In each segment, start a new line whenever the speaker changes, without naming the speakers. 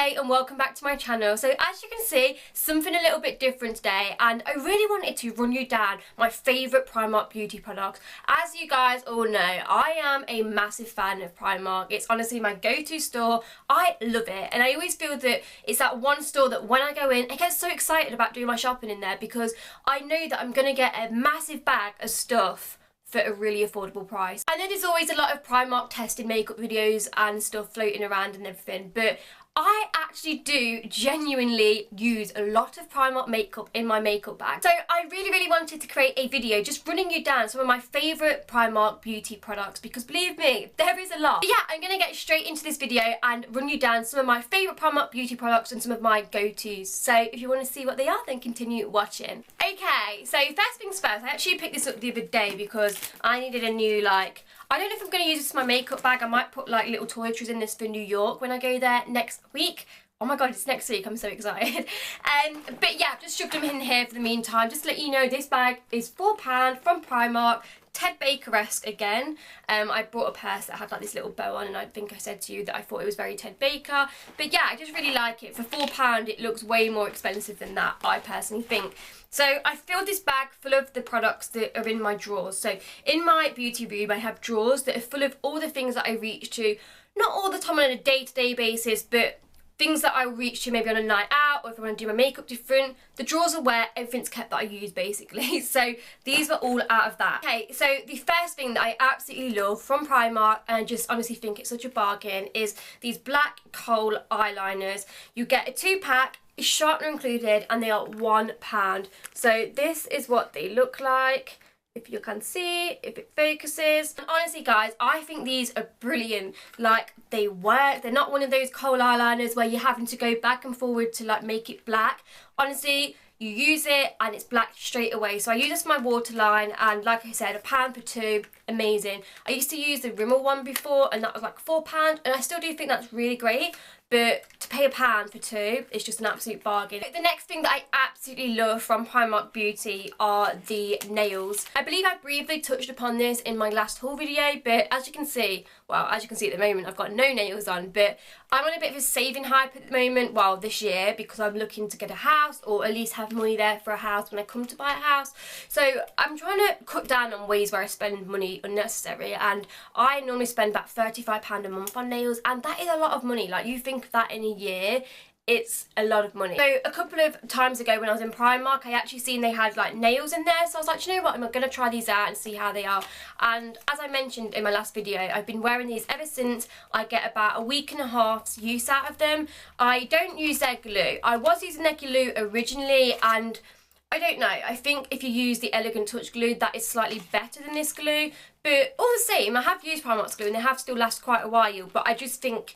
Decay and welcome back to my channel. So as you can see, something a little bit different today, and I really wanted to run you down my favourite Primark beauty products. As you guys all know, I am a massive fan of Primark. It's honestly my go-to store. I love it, and I always feel that it's that one store that when I go in, I get so excited about doing my shopping in there because I know that I'm going to get a massive bag of stuff for a really affordable price. I know there's always a lot of Primark tested makeup videos and stuff floating around and everything, but I actually do genuinely use a lot of Primark makeup in my makeup bag. So I really wanted to create a video just running you down some of my favourite Primark beauty products, because believe me, there is a lot. But yeah, I'm going to get straight into this video and run you down some of my favourite Primark beauty products and some of my go-tos. So if you want to see what they are, then continue watching. Okay, so first things first, I actually picked this up the other day because I needed a new, I don't know if I'm going to use this for my makeup bag. I might put like little toiletries in this for New York when I go there next week. Oh my god, it's next week, I'm so excited. But yeah, I've just shoved them in here for the meantime. Just to let you know, this bag is £4 from Primark. Ted Baker-esque again. I bought a purse that had like this little bow on, and I think I said to you that I thought it was very Ted Baker. But yeah, I just really like it. For £4 it looks way more expensive than that, I personally think. So I filled this bag full of the products that are in my drawers. So in my beauty room I have drawers that are full of all the things that I reach to, not all the time on a day-to-day basis, but things that I reach to maybe on a night out, or if I want to do my makeup different. The drawers are where everything's kept that I use basically. So these were all out of that. Okay, so the first thing that I absolutely love from Primark, and I just honestly think it's such a bargain, is these black Kohl eyeliners. You get a 2-pack, it's sharpener included, and they are £1. So this is what they look like. If you can see, if it focuses. And honestly guys, I think these are brilliant. Like, they work. They're not one of those Kohl eyeliners where you're having to go back and forward to like make it black. Honestly, you use it and it's black straight away. So I use this for my waterline, and like I said, £1 for 2, amazing. I used to use the Rimmel one before, and that was like £4, and I still do think that's really great. But to pay £1 for 2 is just an absolute bargain. The next thing that I absolutely love from Primark Beauty are the nails. I believe I briefly touched upon this in my last haul video, but as you can see, well, as you can see at the moment, I've got no nails on, but I'm on a bit of a saving hype at the moment, well, this year, because I'm looking to get a house, or at least have money there for a house when I come to buy a house. So I'm trying to cut down on ways where I spend money unnecessary, and I normally spend about £35 a month on nails, and that is a lot of money. Like, you think of that in a year, it's a lot of money. So a couple of times ago when I was in Primark, I actually seen they had like nails in there, so I was like, you know what, I'm going to try these out and see how they are. And as I mentioned in my last video, I've been wearing these ever since. I get about a week and a half's use out of them. I don't use their glue. I was using their glue originally, and I don't know, I think if you use the Elegant Touch glue, that is slightly better than this glue. But all the same, I have used Primark's glue and they have still lasted quite a while, but I just think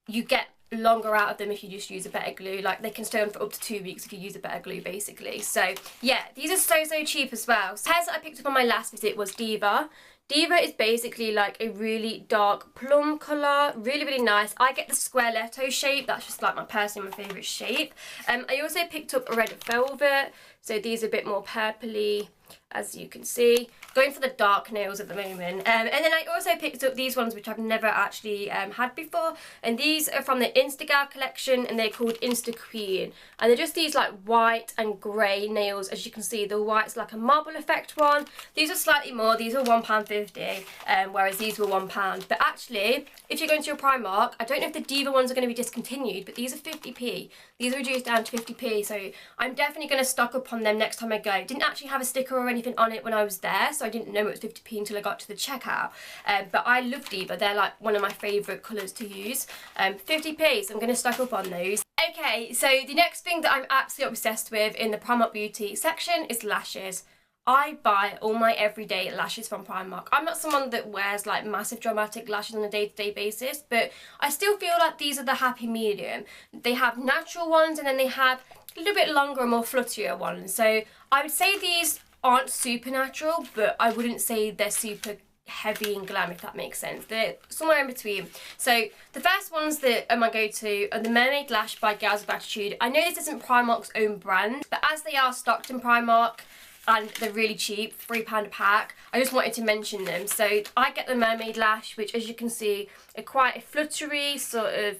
you get longer out of them if you just use a better glue. Like, they can stay on for up to 2 weeks if you use a better glue basically. So yeah, these are so cheap as well. Pairs that I picked up on my last visit was Diva. Diva is basically like a really dark plum colour, really nice. I get the squareletto shape, that's just like my favourite shape. I also picked up a red velvet, so these are a bit more purpley, as you can see. Going for the dark nails at the moment. And then I also picked up these ones which I've never actually had before, and these are from the Instagal collection, and they're called Insta Queen, and they're just these like white and grey nails. As you can see, the white's like a marble effect one. These are slightly more, these are £1.50, whereas these were £1. But actually, if you're going to your Primark, I don't know if the Diva ones are going to be discontinued, but these are 50p. These are reduced down to 50p, so I'm definitely going to stock up on them next time I go. Didn't actually have a sticker or anything on it when I was there, so I didn't know it was 50p until I got to the checkout. But I love Diva, they're like one of my favourite colours to use. 50p, so I'm going to stock up on those. Okay, so the next thing that I'm absolutely obsessed with in the Primark Beauty section is lashes. I buy all my everyday lashes from Primark. I'm not someone that wears like massive dramatic lashes on a day-to-day basis, but I still feel like these are the happy medium. They have natural ones, and then they have a little bit longer and more fluttier ones. So I would say these aren't super natural, but I wouldn't say they're super heavy and glam, if that makes sense. They're somewhere in between. So the first ones that are my go-to are the Mermaid Lash by Girls of Gratitude. I know this isn't Primark's own brand, but as they are stocked in Primark and they're really cheap, £3 a pack, I just wanted to mention them. So I get the Mermaid Lash, which as you can see are quite a fluttery sort of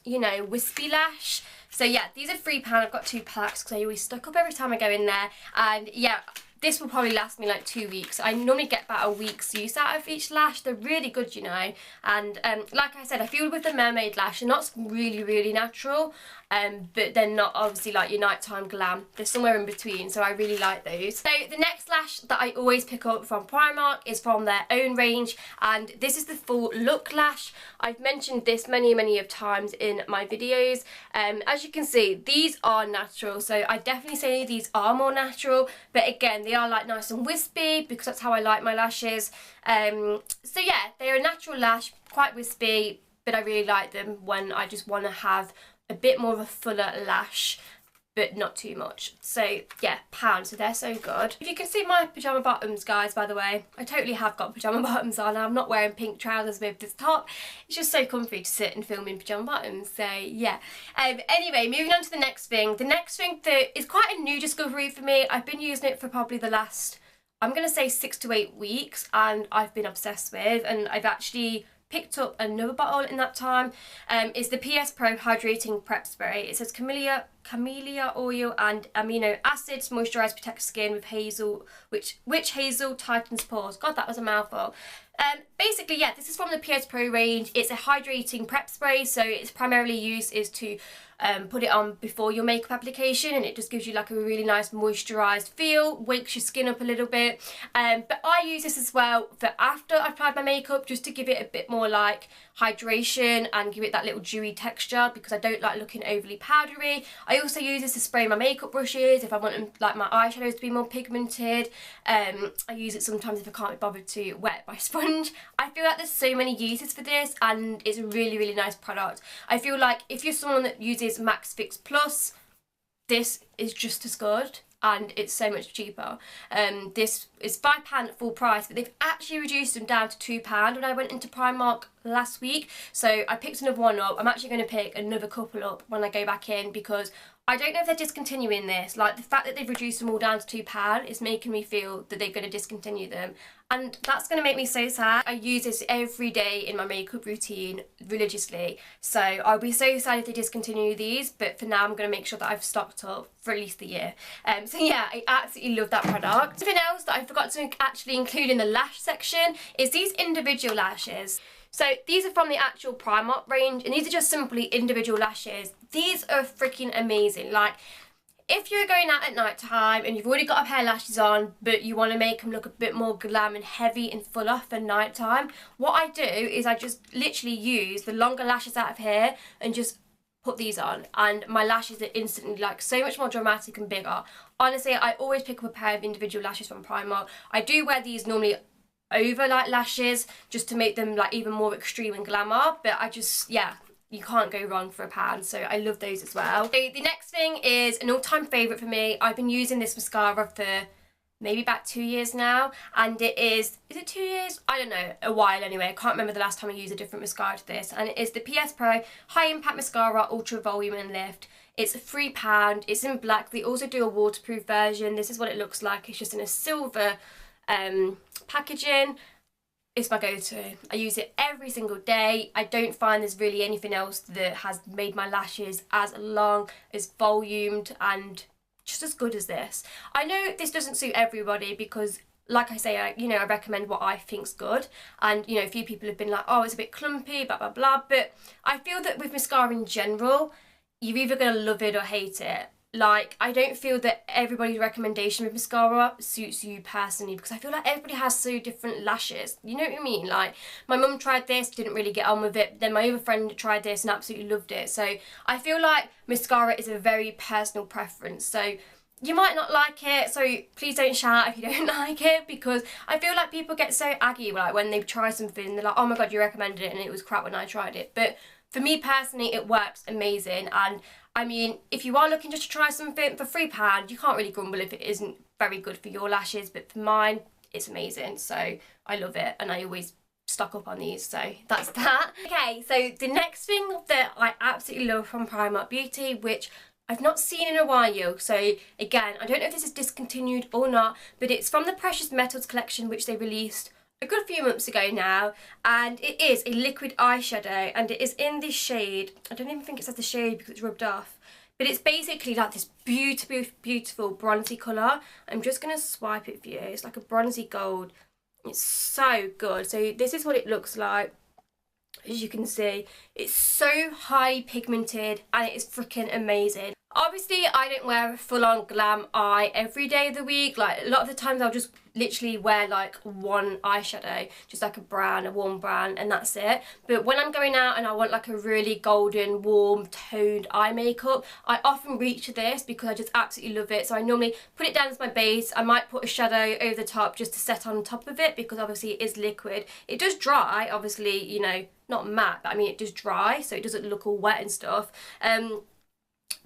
you know, wispy lash. So yeah, these are £3. I've got 2 packs because I always stock up every time I go in there. And yeah, this will probably last me like 2 weeks. I normally get about a week's use out of each lash. They're really good, you know. And like I said, I feel with the Mermaid Lash, they're not really, really natural. But they're not obviously like your nighttime glam. They're somewhere in between, so I really like those. So the next lash that I always pick up from Primark is from their own range, and this is the Full Look Lash. I've mentioned this many of times in my videos. As you can see, these are natural, so I definitely say these are more natural, but again, they are like nice and wispy because that's how I like my lashes. So yeah, they're a natural lash, quite wispy, but I really like them when I just want to have a bit more of a fuller lash, but not too much. So yeah, £1, so they're so good. If you can see my pyjama bottoms, guys, by the way, I totally have got pyjama bottoms on. I'm not wearing pink trousers with this top. It's just so comfy to sit and film in pyjama bottoms, so yeah. Anyway, moving on to the next thing. The next thing that is quite a new discovery for me. I've been using it for probably the last, I'm going to say 6 to 8 weeks, and I've been obsessed with, and I've actually picked up another bottle in that time. Is the PS Pro Hydrating Prep Spray. It says camellia oil and amino acids, moisturise, protect skin with hazel, which hazel tightens pores. God, that was a mouthful. Basically, yeah, this is from the PS Pro range. It's a hydrating prep spray, so its primarily use is to put it on before your makeup application, and it just gives you like a really nice moisturised feel, wakes your skin up a little bit. But I use this as well for after I've applied my makeup, just to give it a bit more like hydration and give it that little dewy texture, because I don't like looking overly powdery. I also use this to spray my makeup brushes if I want like my eyeshadows to be more pigmented. I use it sometimes if I can't be bothered to wet my sponge. I feel like there's so many uses for this, and it's a really nice product. I feel like if you're someone that uses Max Fix Plus, this is just as good, and it's so much cheaper. This is £5 at full price, but they've actually reduced them down to £2 when I went into Primark last week. So I picked another one up. I'm actually going to pick another couple up when I go back in, because I don't know if they're discontinuing this. Like, the fact that they've reduced them all down to £2 is making me feel that they're going to discontinue them. And that's going to make me so sad. I use this every day in my makeup routine religiously. So I'll be so sad if they discontinue these. But for now, I'm going to make sure that I've stocked up for at least a year. So yeah, I absolutely love that product. Something else that I forgot to actually include in the lash section is these individual lashes. So these are from the actual Primark range, and these are just simply individual lashes. These are freaking amazing. Like, if you're going out at night time and you've already got a pair of lashes on, but you want to make them look a bit more glam and heavy and fuller for night time, what I do is I just literally use the longer lashes out of here and just put these on, and my lashes are instantly like so much more dramatic and bigger. Honestly, I always pick up a pair of individual lashes from Primark. I do wear these normally over like lashes just to make them like even more extreme and glamour, but I just, yeah, you can't go wrong for £1, so I love those as well. So the next thing is an all-time favourite for me. I've been using this mascara for maybe about 2 years now, and it is it 2 years? I don't know, a while anyway. I can't remember the last time I used a different mascara to this, and it is the PS Pro High Impact Mascara Ultra Volume and Lift. It's £3, it's in black. They also do a waterproof version. This is what it looks like. It's just in a silver packaging. It's my go-to. I use it every single day. I don't find there's really anything else that has made my lashes as long, as volumed, and just as good as this. I know this doesn't suit everybody because, like I say, I recommend what I think's good, and a few people have been like, oh, it's a bit clumpy, blah blah blah, but I feel that with mascara in general, you're either gonna love it or hate it. Like, I don't feel that everybody's recommendation with mascara suits you personally, because I feel like everybody has so different lashes. You know what I mean? Like, my mum tried this, didn't really get on with it. Then my other friend tried this and absolutely loved it. So I feel like mascara is a very personal preference. So you might not like it, so please don't shout if you don't like it, because I feel like people get so aggy like when they try something, they're like, oh my god, you recommended it and it was crap when I tried it. But for me personally, it works amazing. And I mean, if you are looking just to try something for £3, you can't really grumble if it isn't very good for your lashes, but for mine, it's amazing. So I love it, and I always stock up on these, so that's that. Okay, so the next thing that I absolutely love from Primark Beauty, which I've not seen in a while, so again, I don't know if this is discontinued or not, but it's from the Precious Metals collection, which they released a good few months ago now, and it is a liquid eyeshadow, and it is in this shade. I don't even think it says the shade because it's rubbed off, but it's basically like this beautiful, beautiful bronzy colour. I'm just going to swipe it for you. It's like a bronzy gold. It's so good. So this is what it looks like. As you can see, it's so highly pigmented and it is freaking amazing. Obviously, I don't wear a full-on glam eye every day of the week. Like, a lot of the times I'll just literally wear like one eyeshadow, just like a brown, a warm brown, and that's it. But when I'm going out and I want like a really golden, warm, toned eye makeup, I often reach to this because I just absolutely love it. So I normally put it down as my base. I might put a shadow over the top just to set on top of it because obviously it is liquid. It does dry, obviously, you know, not matte, but I mean it does dry, so it doesn't look all wet and stuff.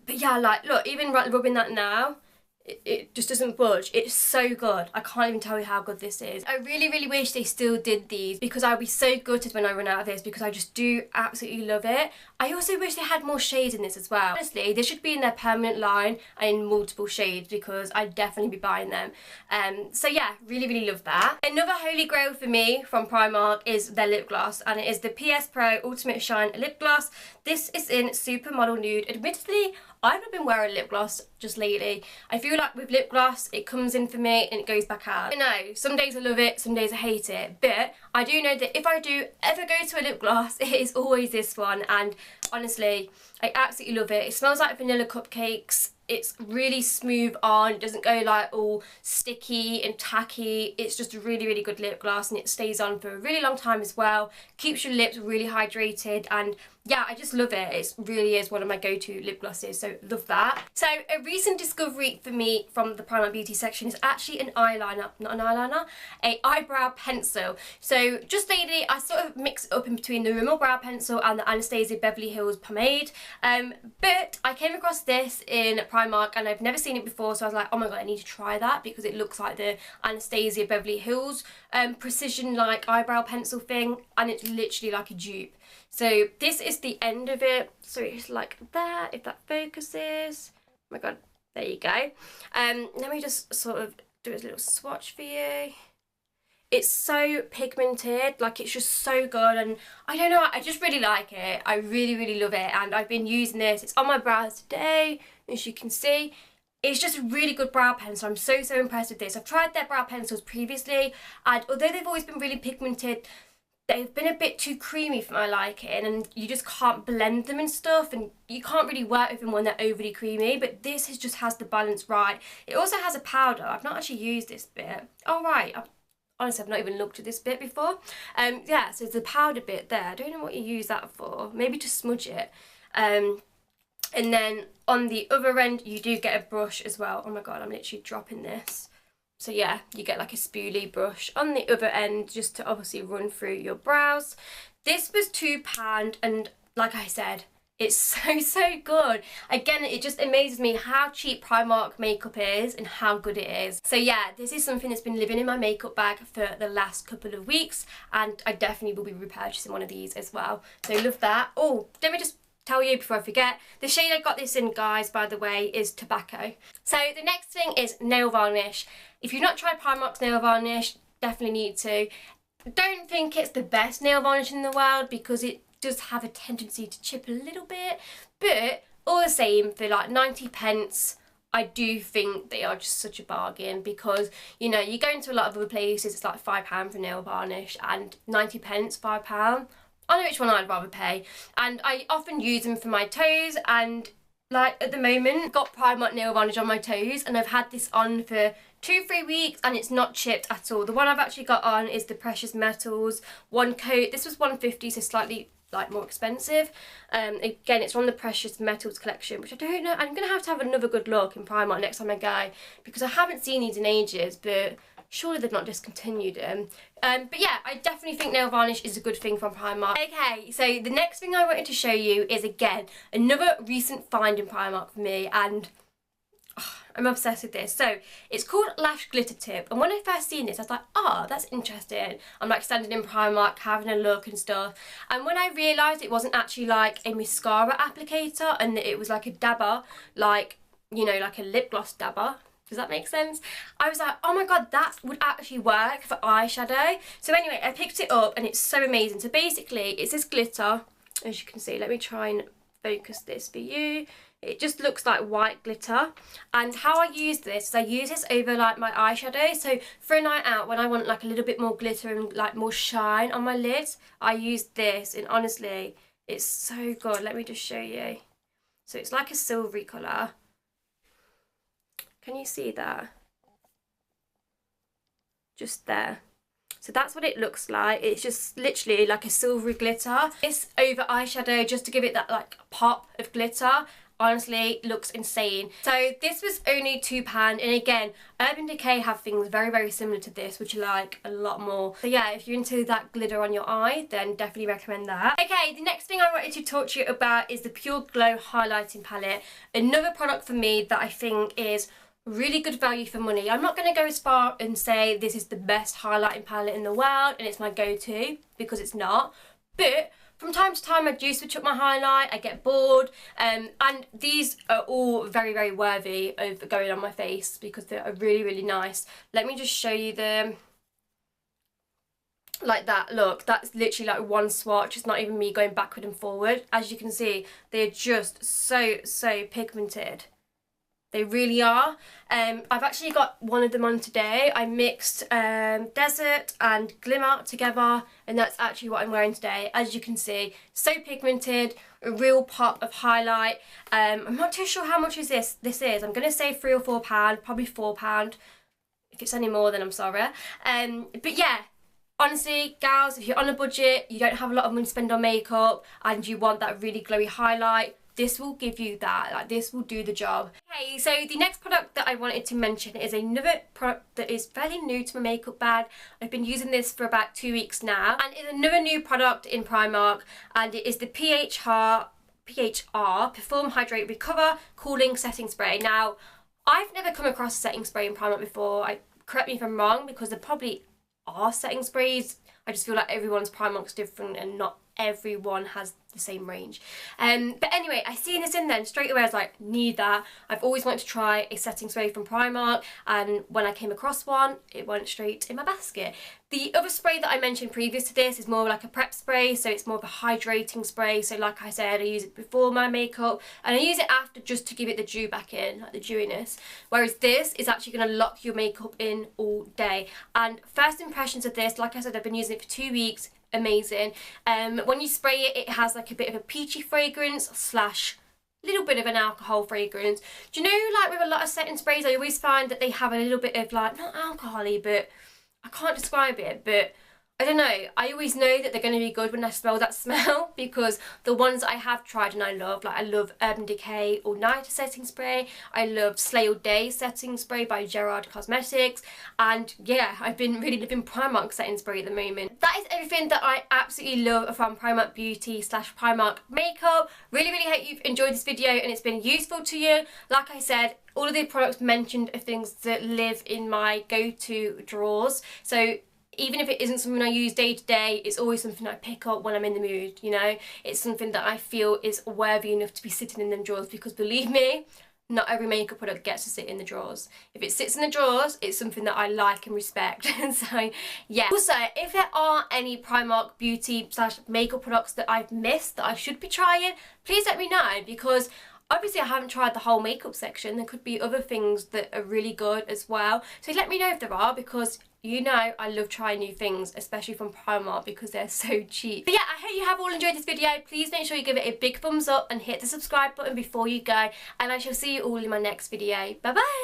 But yeah, like, look, even rubbing that now, it just doesn't budge. It's so good. I can't even tell you how good this is. I really, really wish they still did these because I'll be so gutted when I run out of this because I just do absolutely love it. I also wish they had more shades in this as well. Honestly, this should be in their permanent line and in multiple shades because I'd definitely be buying them. So yeah, really, really love that. Another holy grail for me from Primark is their lip gloss, and it is the PS Pro Ultimate Shine Lip Gloss. This is in Supermodel Nude. Admittedly, I've not been wearing lip gloss just lately. I feel like with lip gloss, it comes in for me and it goes back out. I know, some days I love it, some days I hate it, but I do know that if I do ever go to a lip gloss, it is always this one, and honestly, I absolutely love it. It smells like vanilla cupcakes. It's really smooth on, it doesn't go like all sticky and tacky. It's just a really, really good lip gloss and it stays on for a really long time as well. Keeps your lips really hydrated, and yeah, I just love it. It really is one of my go-to lip glosses, so love that. So a recent discovery for me from the Primark Beauty section is actually an eyeliner, not an eyeliner, a eyebrow pencil. So just lately I sort of mix it up in between the Rimmel Brow Pencil and the Anastasia Beverly Hills Pomade, but I came across this in Primark and I've never seen it before, so I was like, oh my god, I need to try that because it looks like the Anastasia Beverly Hills precision like eyebrow pencil thing, and it's literally like a dupe. So this is the end of it, so it's like that, if that focuses. Oh my god, there you go. Let me just sort of do a little swatch for you. It's so pigmented, like it's just so good, and I don't know, I just really like it. I really, really love it, and I've been using this. It's on my brows today, as you can see. It's just a really good brow pencil. I'm so, so impressed with this. I've tried their brow pencils previously, and although they've always been really pigmented, they've been a bit too creamy for my liking, and you just can't blend them and stuff, and you can't really work with them when they're overly creamy, but this just has the balance right. It also has a powder. I've not actually used this bit. Oh right, honestly, I've not even looked at this bit before. Yeah, so there's the powder bit there. I don't know what you use that for. Maybe to smudge it. And then on the other end, you do get a brush as well. Oh my god, I'm literally dropping this. So yeah, you get like a spoolie brush on the other end just to obviously run through your brows. This was £2, and like I said, it's so, so good. Again, it just amazes me how cheap Primark makeup is and how good it is. So yeah, this is something that's been living in my makeup bag for the last couple of weeks, and I definitely will be repurchasing one of these as well. So love that. Oh, let me just tell you before I forget, the shade I got this in, guys, by the way, is Tobacco. So the next thing is nail varnish. If you've not tried Primark's nail varnish, definitely need to. Don't think it's the best nail varnish in the world because it does have a tendency to chip a little bit, but all the same, for like 90p, I do think they are just such a bargain because, you know, you go into a lot of other places, it's like £5 for nail varnish, and 90p, £5. I know which one I'd rather pay, and I often use them for my toes, and like at the moment, got Primark nail varnish on my toes, and I've had this on for 2-3 weeks and it's not chipped at all. The one I've actually got on is the Precious Metals one coat. This was £1.50, so slightly like more expensive. Again, it's from the Precious Metals collection, which I don't know, I'm gonna have another good look in Primark next time I go because I haven't seen these in ages, but surely they've not discontinued them. But yeah, I definitely think nail varnish is a good thing from Primark. Okay, so the next thing I wanted to show you is, again, another recent find in Primark for me, and I'm obsessed with this. So it's called Lash Glitter Tip, and when I first seen this I was like, oh, that's interesting. I'm like standing in Primark having a look and stuff, and when I realised it wasn't actually like a mascara applicator and that it was like a dabber, like, you know, like a lip gloss dabber, Does that make sense? I was like, oh my god, that would actually work for eyeshadow. So anyway, I picked it up and it's so amazing. So basically, it's this glitter, as you can see. Let me try and focus this for you. It just looks like white glitter. And how I use this is I use this over like my eyeshadow. So for a night out, when I want like a little bit more glitter and like more shine on my lids, I use this. And honestly, it's so good. Let me just show you. So it's like a silvery colour. Can you see that? Just there. So that's what it looks like. It's just literally like a silvery glitter. This over eyeshadow, just to give it that like pop of glitter, honestly looks insane. So this was only £2, and again, Urban Decay have things very, very similar to this, which are like a lot more. So yeah, if you're into that glitter on your eye, then definitely recommend that. Okay, the next thing I wanted to talk to you about is the Pure Glow Highlighting Palette. Another product for me that I think is really good value for money. I'm not going to go as far and say this is the best highlighting palette in the world and it's my go-to, because it's not. But from time to time I do switch up my highlight, I get bored, and these are all very, very worthy of going on my face because they're really, really nice. Let me just show you them. Like that, look, that's literally like one swatch. It's not even me going backward and forward. As you can see, they're just so pigmented. They really are. I've actually got one of them on today. I mixed Desert and Glimmer together, and that's actually what I'm wearing today. As you can see, so pigmented, a real pop of highlight. I'm not too sure how much this is. I'm going to say £3 or £4, probably £4. If it's any more, then I'm sorry. But yeah, honestly, gals, if you're on a budget, you don't have a lot of money to spend on makeup, and you want that really glowy highlight, this will give you that. Like, this will do the job. Okay, so the next product that I wanted to mention is another product that is fairly new to my makeup bag. I've been using this for about 2 weeks now, and it's another new product in Primark, and it is the PHR Perform, Hydrate, Recover Cooling Setting Spray. Now, I've never come across a setting spray in Primark before. Correct me if I'm wrong, because there probably are setting sprays. I just feel like everyone's Primark's different and not everyone has the same range. But anyway, I seen this in there and straight away I was like, need that. I've always wanted to try a setting spray from Primark, and when I came across one, it went straight in my basket. The other spray that I mentioned previous to this is more like a prep spray, so it's more of a hydrating spray. So like I said, I use it before my makeup and I use it after, just to give it the dew back in, like the dewiness. Whereas this is actually going to lock your makeup in all day. And first impressions of this, like I said, I've been using it for 2 weeks. Amazing. When you spray it, it has like a bit of a peachy fragrance slash little bit of an alcohol fragrance. Do you know, like with a lot of setting sprays, I always find that they have a little bit of like, not alcohol-y, but I can't describe it, but I don't know. I always know that they're going to be good when I smell that smell, because the ones that I have tried and I love, like I love Urban Decay All Night Setting Spray, I love Slay All Day Setting Spray by Gerard Cosmetics, and yeah, I've been really loving Primark Setting Spray at the moment. That is everything that I absolutely love from Primark Beauty / Primark Makeup. Really, really hope you've enjoyed this video and it's been useful to you. Like I said, all of the products mentioned are things that live in my go-to drawers. So even if it isn't something I use day to day, it's always something I pick up when I'm in the mood, you know? It's something that I feel is worthy enough to be sitting in them drawers, because believe me, not every makeup product gets to sit in the drawers. If it sits in the drawers, it's something that I like and respect. So yeah. Also, if there are any Primark beauty / makeup products that I've missed that I should be trying, please let me know, because obviously I haven't tried the whole makeup section. There could be other things that are really good as well. So let me know if there are, because you know I love trying new things, especially from Primark, because they're so cheap. But yeah, I hope you have all enjoyed this video. Please make sure you give it a big thumbs up and hit the subscribe button before you go. And I shall see you all in my next video. Bye bye!